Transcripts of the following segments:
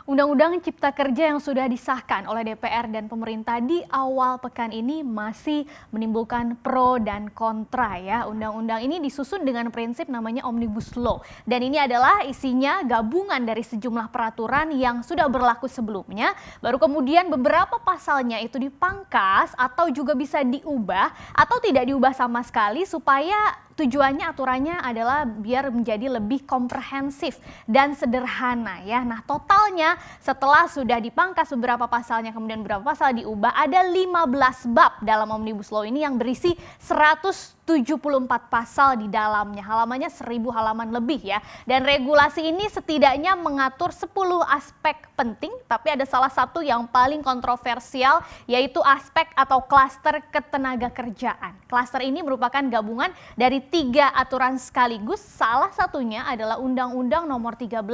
Undang-Undang Cipta Kerja yang sudah disahkan oleh DPR dan pemerintah di awal pekan ini masih menimbulkan pro dan kontra ya. Undang-undang ini disusun dengan prinsip namanya Omnibus Law. Dan ini adalah isinya gabungan dari sejumlah peraturan yang sudah berlaku sebelumnya. Baru kemudian beberapa pasalnya itu dipangkas atau juga bisa diubah atau tidak diubah sama sekali supaya tujuannya aturannya adalah biar menjadi lebih komprehensif dan sederhana ya. Nah, totalnya setelah sudah dipangkas beberapa pasalnya kemudian beberapa pasal diubah, ada 15 bab dalam Omnibus Law ini yang berisi 174 pasal di dalamnya. Halamannya 1000 halaman lebih ya. Dan regulasi ini setidaknya mengatur 10 aspek penting, tapi ada salah satu yang paling kontroversial yaitu aspek atau klaster ketenaga kerjaan. Klaster ini merupakan gabungan dari 3 aturan sekaligus, salah satunya adalah Undang-Undang Nomor 13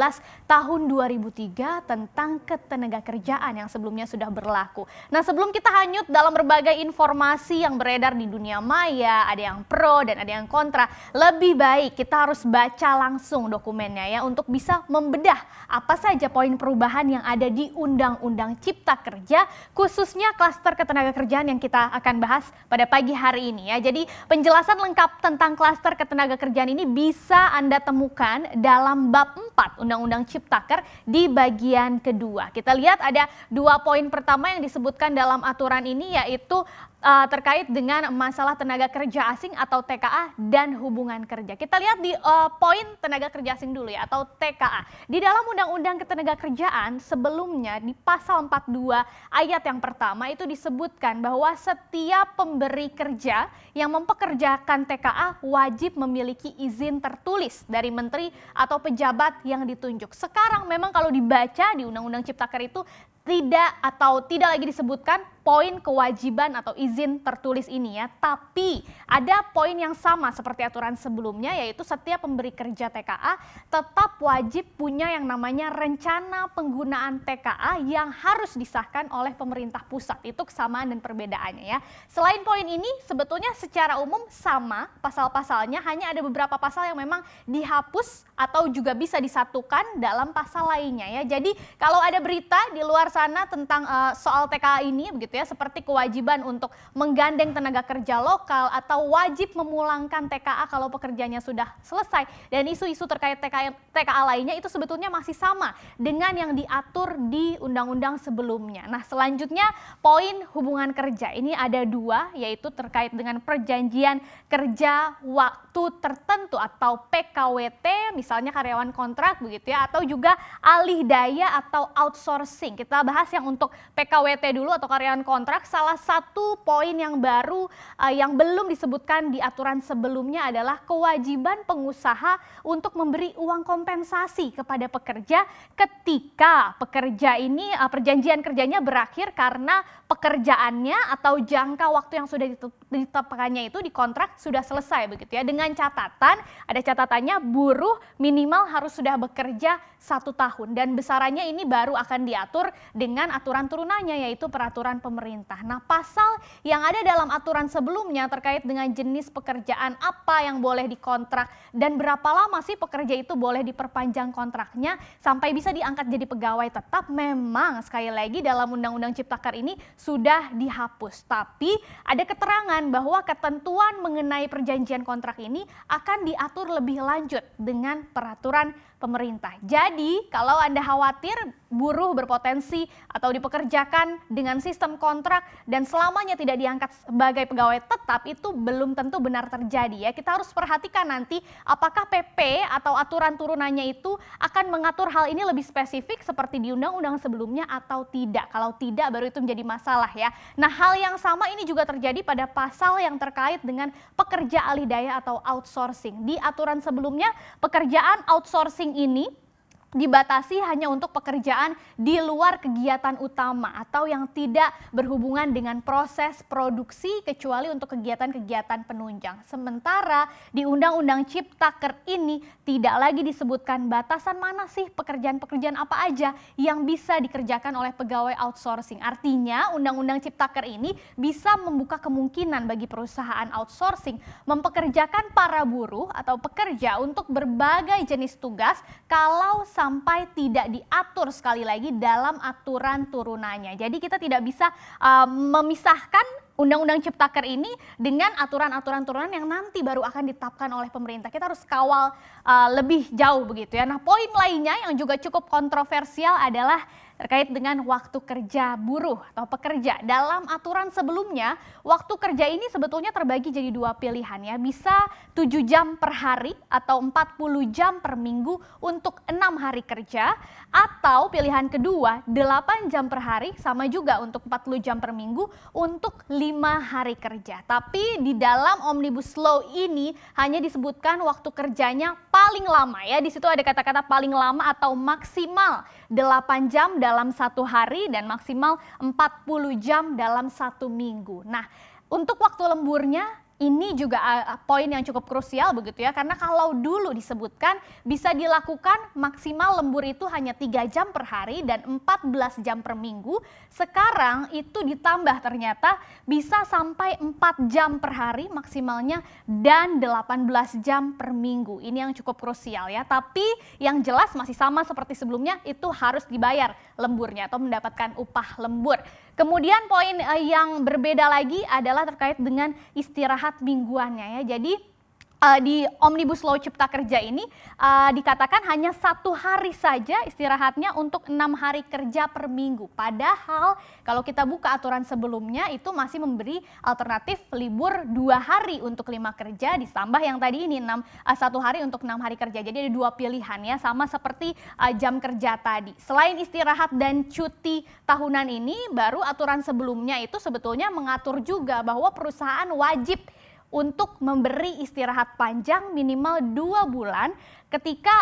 Tahun 2003 tentang ketenaga kerjaan yang sebelumnya sudah berlaku. Nah, sebelum kita hanyut dalam berbagai informasi yang beredar di dunia maya, ada yang pro dan ada yang kontra, lebih baik kita harus baca langsung dokumennya ya untuk bisa membedah apa saja poin perubahan yang ada di Undang-Undang Cipta Kerja, khususnya klaster ketenaga kerjaan yang kita akan bahas pada pagi hari ini ya. Jadi penjelasan lengkap tentang klaster ketenaga kerjaan ini bisa Anda temukan dalam bab 4 Undang-Undang Ciptaker di bagian kedua. Kita lihat ada 2 poin pertama yang disebutkan dalam aturan ini yaitu terkait dengan masalah tenaga kerja asing atau TKA dan hubungan kerja. Kita lihat di poin tenaga kerja asing dulu ya atau TKA. Di dalam Undang-Undang Ketenagakerjaan sebelumnya di pasal 42 ayat yang pertama itu disebutkan bahwa setiap pemberi kerja yang mempekerjakan TKA wajib memiliki izin tertulis dari menteri atau pejabat yang ditunjuk. Sekarang memang kalau dibaca di Undang-Undang Ciptaker itu tidak lagi disebutkan poin kewajiban atau izin tertulis ini ya, tapi ada poin yang sama seperti aturan sebelumnya yaitu setiap pemberi kerja TKA tetap wajib punya yang namanya rencana penggunaan TKA yang harus disahkan oleh pemerintah pusat. Itu kesamaan dan perbedaannya ya. Selain poin ini sebetulnya secara umum sama pasal-pasalnya, hanya ada beberapa pasal yang memang dihapus atau juga bisa disatukan dalam pasal lainnya ya. Jadi kalau ada berita di luar sana tentang soal TKA ini begitu ya, seperti kewajiban untuk menggandeng tenaga kerja lokal atau wajib memulangkan TKA kalau pekerjaannya sudah selesai dan isu-isu terkait TKA lainnya itu sebetulnya masih sama dengan yang diatur di undang-undang sebelumnya. Nah, selanjutnya poin hubungan kerja ini ada 2 yaitu terkait dengan perjanjian kerja waktu tertentu atau PKWT, misalnya karyawan kontrak begitu ya, atau juga alih daya atau outsourcing. Kita bahas yang untuk PKWT dulu atau karyawan kontrak. Salah satu poin yang baru yang belum disebutkan di aturan sebelumnya adalah kewajiban pengusaha untuk memberi uang kompensasi kepada pekerja ketika pekerja ini perjanjian kerjanya berakhir karena pekerjaannya atau jangka waktu yang sudah ditetapkannya itu di kontrak sudah selesai begitu ya. Dengan catatan, ada catatannya buruh minimal harus sudah bekerja 1 tahun dan besarannya ini baru akan diatur dengan aturan turunannya yaitu peraturan pemerintah. Nah, pasal yang ada dalam aturan sebelumnya terkait dengan jenis pekerjaan apa yang boleh dikontrak dan berapa lama sih pekerja itu boleh diperpanjang kontraknya sampai bisa diangkat jadi pegawai tetap, memang sekali lagi dalam Undang-Undang Ciptaker ini sudah dihapus. Tapi ada keterangan bahwa ketentuan mengenai perjanjian kontrak ini akan diatur lebih lanjut dengan peraturan pemerintah. Jadi kalau Anda khawatir buruh berpotensi atau dipekerjakan dengan sistem kontrak dan selamanya tidak diangkat sebagai pegawai tetap, itu belum tentu benar terjadi ya. Kita harus perhatikan nanti apakah PP atau aturan turunannya itu akan mengatur hal ini lebih spesifik seperti di undang-undang sebelumnya atau tidak. Kalau tidak baru itu menjadi masalah ya. Nah, hal yang sama ini juga terjadi pada pasal yang terkait dengan pekerja alih daya atau outsourcing. Di aturan sebelumnya pekerjaan outsourcing ini dibatasi hanya untuk pekerjaan di luar kegiatan utama atau yang tidak berhubungan dengan proses produksi kecuali untuk kegiatan-kegiatan penunjang. Sementara di Undang-Undang Ciptaker ini tidak lagi disebutkan batasan mana sih pekerjaan-pekerjaan apa aja yang bisa dikerjakan oleh pegawai outsourcing. Artinya Undang-Undang Ciptaker ini bisa membuka kemungkinan bagi perusahaan outsourcing mempekerjakan para buruh atau pekerja untuk berbagai jenis tugas kalau sampai tidak diatur sekali lagi dalam aturan turunannya. Jadi kita tidak bisa memisahkan Undang-Undang Ciptaker ini dengan aturan-aturan turunan yang nanti baru akan ditetapkan oleh pemerintah. Kita harus kawal lebih jauh begitu ya. Nah, poin lainnya yang juga cukup kontroversial adalah terkait dengan waktu kerja buruh atau pekerja. Dalam aturan sebelumnya, waktu kerja ini sebetulnya terbagi jadi dua pilihan ya. Bisa 7 jam per hari atau 40 jam per minggu untuk 6 hari kerja. Atau pilihan kedua, 8 jam per hari sama juga untuk 40 jam per minggu untuk 5 hari kerja. Tapi di dalam Omnibus Law ini hanya disebutkan waktu kerjanya paling lama ya. Di situ ada kata-kata paling lama atau maksimal 8 jam dalam 1 hari dan maksimal 40 jam dalam 1 minggu. Nah, untuk waktu lemburnya ini juga poin yang cukup krusial begitu ya, karena kalau dulu disebutkan bisa dilakukan maksimal lembur itu hanya 3 jam per hari dan 14 jam per minggu. Sekarang itu ditambah ternyata bisa sampai 4 jam per hari maksimalnya dan 18 jam per minggu. Ini yang cukup krusial ya, tapi yang jelas masih sama seperti sebelumnya, itu harus dibayar lemburnya atau mendapatkan upah lembur. Kemudian poin yang berbeda lagi adalah terkait dengan istirahat mingguannya ya. Jadi di Omnibus Law Cipta Kerja ini dikatakan hanya 1 hari saja istirahatnya untuk 6 hari kerja per minggu. Padahal kalau kita buka aturan sebelumnya itu masih memberi alternatif libur 2 hari untuk 5 kerja ditambah yang tadi ini 1 hari untuk 6 hari kerja. Jadi ada 2 pilihan ya, sama seperti jam kerja tadi. Selain istirahat dan cuti tahunan ini, baru aturan sebelumnya itu sebetulnya mengatur juga bahwa perusahaan wajib untuk memberi istirahat panjang minimal 2 bulan ketika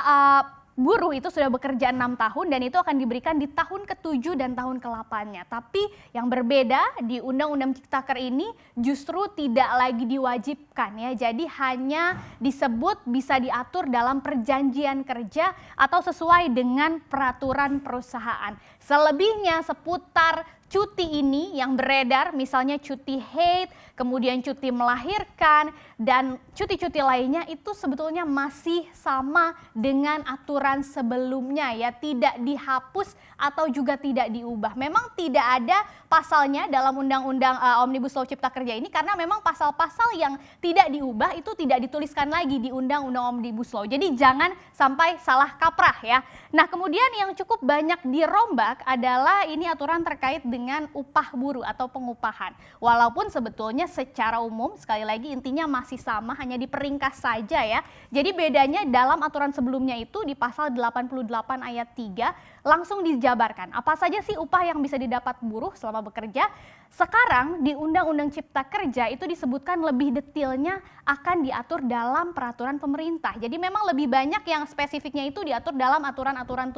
buruh itu sudah bekerja 6 tahun dan itu akan diberikan di tahun ke-7 dan tahun ke-8-nya. Tapi yang berbeda di Undang-Undang Ciptaker ini justru tidak lagi diwajibkan ya. Jadi hanya disebut bisa diatur dalam perjanjian kerja atau sesuai dengan peraturan perusahaan. Selebihnya seputar cuti ini yang beredar, misalnya cuti haid, kemudian cuti melahirkan, dan cuti-cuti lainnya itu sebetulnya masih sama dengan aturan sebelumnya ya, tidak dihapus atau juga tidak diubah. Memang tidak ada pasalnya dalam Undang-Undang Omnibus Law Cipta Kerja ini karena memang pasal-pasal yang tidak diubah itu tidak dituliskan lagi di Undang-Undang Omnibus Law. Jadi jangan sampai salah kaprah ya. Nah, kemudian yang cukup banyak dirombak adalah ini aturan terkait dengan upah buruh atau pengupahan. Walaupun sebetulnya secara umum sekali lagi intinya masih sama, hanya diperingkas saja ya. Jadi bedanya dalam aturan sebelumnya itu di pasal 88 ayat 3 langsung dijabarkan apa saja sih upah yang bisa didapat buruh selama bekerja. Sekarang di Undang-Undang Cipta Kerja itu disebutkan lebih detailnya akan diatur dalam peraturan pemerintah. Jadi memang lebih banyak yang spesifiknya itu diatur dalam aturan-aturan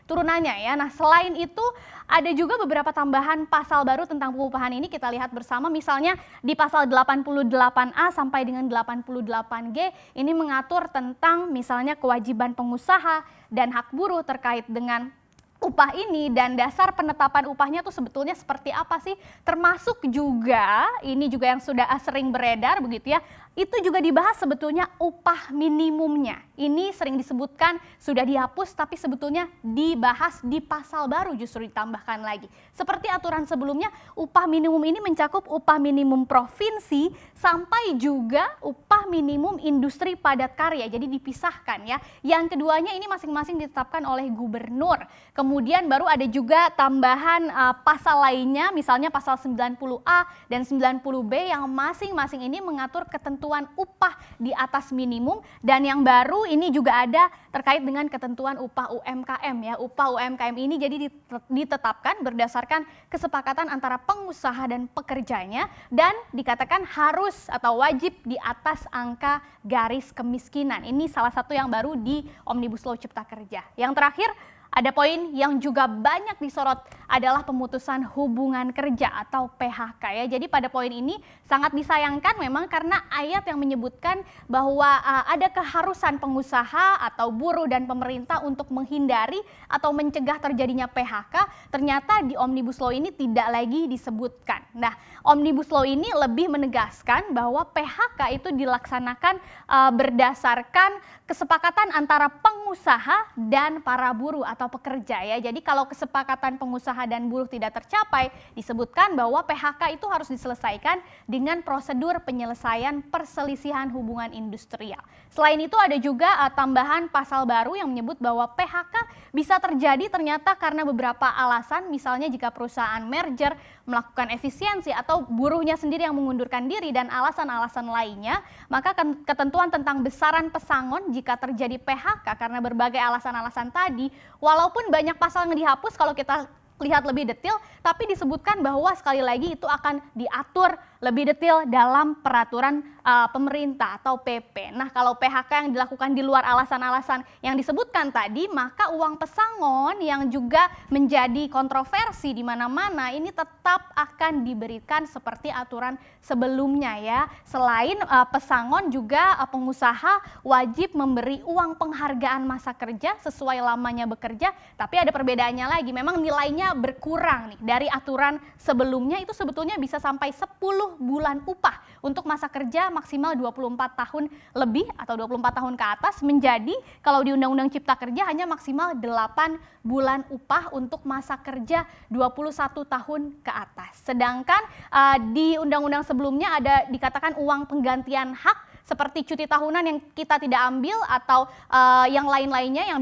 turunannya ya. Nah, selain itu ada juga beberapa tambahan pasal baru tentang pengupahan ini, kita lihat bersama. Misalnya di pasal 88A sampai dengan 88G ini mengatur tentang misalnya kewajiban pengusaha dan hak buruh terkait dengan upah ini dan dasar penetapan upahnya tuh sebetulnya seperti apa sih, termasuk juga ini juga yang sudah sering beredar begitu ya, itu juga dibahas sebetulnya upah minimumnya. Ini sering disebutkan sudah dihapus tapi sebetulnya dibahas di pasal baru justru ditambahkan lagi. Seperti aturan sebelumnya, upah minimum ini mencakup upah minimum provinsi sampai juga upah minimum industri padat karya, jadi dipisahkan ya. Yang keduanya ini masing-masing ditetapkan oleh gubernur. Kemudian baru ada juga tambahan pasal lainnya, misalnya pasal 90A dan 90B yang masing-masing ini mengatur ketentuan upah di atas minimum. Dan yang baru ini juga ada terkait dengan ketentuan upah UMKM ya. Upah UMKM ini jadi ditetapkan berdasarkan kesepakatan antara pengusaha dan pekerjanya dan dikatakan harus atau wajib di atas angka garis kemiskinan. Ini salah satu yang baru di Omnibus Law Cipta Kerja. Yang terakhir, Ada poin yang juga banyak disorot adalah pemutusan hubungan kerja atau PHK ya. Jadi pada poin ini sangat disayangkan memang karena ayat yang menyebutkan bahwa ada keharusan pengusaha atau buruh dan pemerintah untuk menghindari atau mencegah terjadinya PHK, ternyata di Omnibus Law ini tidak lagi disebutkan. Nah, Omnibus Law ini lebih menegaskan bahwa PHK itu dilaksanakan berdasarkan kesepakatan antara pengusaha dan para buruh atau pekerja ya. Jadi kalau kesepakatan pengusaha dan buruh tidak tercapai, disebutkan bahwa PHK itu harus diselesaikan dengan prosedur penyelesaian perselisihan hubungan industrial. Selain itu ada juga tambahan pasal baru yang menyebut bahwa PHK bisa terjadi ternyata karena beberapa alasan, misalnya jika perusahaan merger, melakukan efisiensi atau buruhnya sendiri yang mengundurkan diri dan alasan-alasan lainnya, maka ketentuan tentang besaran pesangon jika terjadi PHK karena berbagai alasan-alasan tadi, walaupun banyak pasal yang dihapus kalau kita lihat lebih detail, tapi disebutkan bahwa sekali lagi itu akan diatur lebih detail dalam peraturan pemerintah atau PP. Nah, kalau PHK yang dilakukan di luar alasan-alasan yang disebutkan tadi, maka uang pesangon yang juga menjadi kontroversi di mana-mana ini tetap akan diberikan seperti aturan sebelumnya ya. Selain pesangon juga pengusaha wajib memberi uang penghargaan masa kerja sesuai lamanya bekerja, tapi ada perbedaannya lagi. Memang nilainya berkurang nih dari aturan sebelumnya, itu sebetulnya bisa sampai 10 bulan upah untuk masa kerja maksimal 24 tahun lebih atau 24 tahun ke atas, menjadi kalau di Undang-Undang Cipta Kerja hanya maksimal 8 bulan upah untuk masa kerja 21 tahun ke atas. Sedangkan di undang-undang sebelumnya ada dikatakan uang penggantian hak seperti cuti tahunan yang kita tidak ambil atau yang lain-lainnya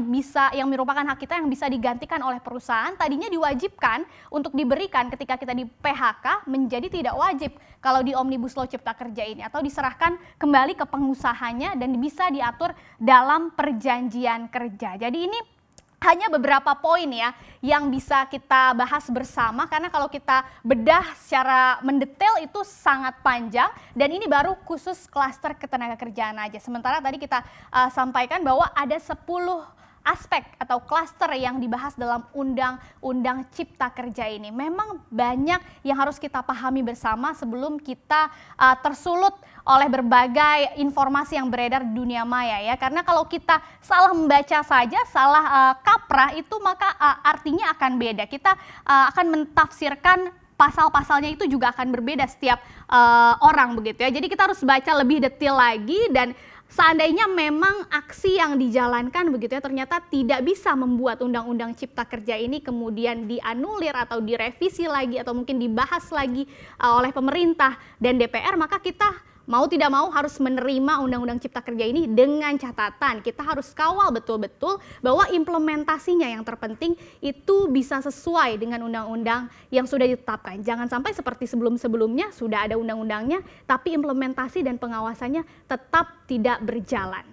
yang merupakan hak kita yang bisa digantikan oleh perusahaan, tadinya diwajibkan untuk diberikan ketika kita di PHK menjadi tidak wajib kalau di Omnibus Law Cipta Kerja ini, atau diserahkan kembali ke pengusahanya dan bisa diatur dalam perjanjian kerja. Jadi ini hanya beberapa poin ya yang bisa kita bahas bersama, karena kalau kita bedah secara mendetail itu sangat panjang dan ini baru khusus klaster ketenagakerjaan aja. Sementara tadi kita sampaikan bahwa ada 10 aspek atau klaster yang dibahas dalam Undang-Undang Cipta Kerja ini. Memang banyak yang harus kita pahami bersama sebelum kita tersulut oleh berbagai informasi yang beredar di dunia maya ya. Karena kalau kita salah membaca saja, salah kaprah itu, maka artinya akan beda. Kita akan mentafsirkan pasal-pasalnya itu juga akan berbeda setiap orang begitu ya. Jadi kita harus baca lebih detail lagi, dan seandainya memang aksi yang dijalankan begitu ya ternyata tidak bisa membuat Undang-Undang Cipta Kerja ini kemudian dianulir atau direvisi lagi atau mungkin dibahas lagi oleh pemerintah dan DPR, maka kita mau tidak mau harus menerima Undang-Undang Cipta Kerja ini dengan catatan kita harus kawal betul-betul bahwa implementasinya yang terpenting itu bisa sesuai dengan undang-undang yang sudah ditetapkan. Jangan sampai seperti sebelum-sebelumnya sudah ada undang-undangnya tapi implementasi dan pengawasannya tetap tidak berjalan.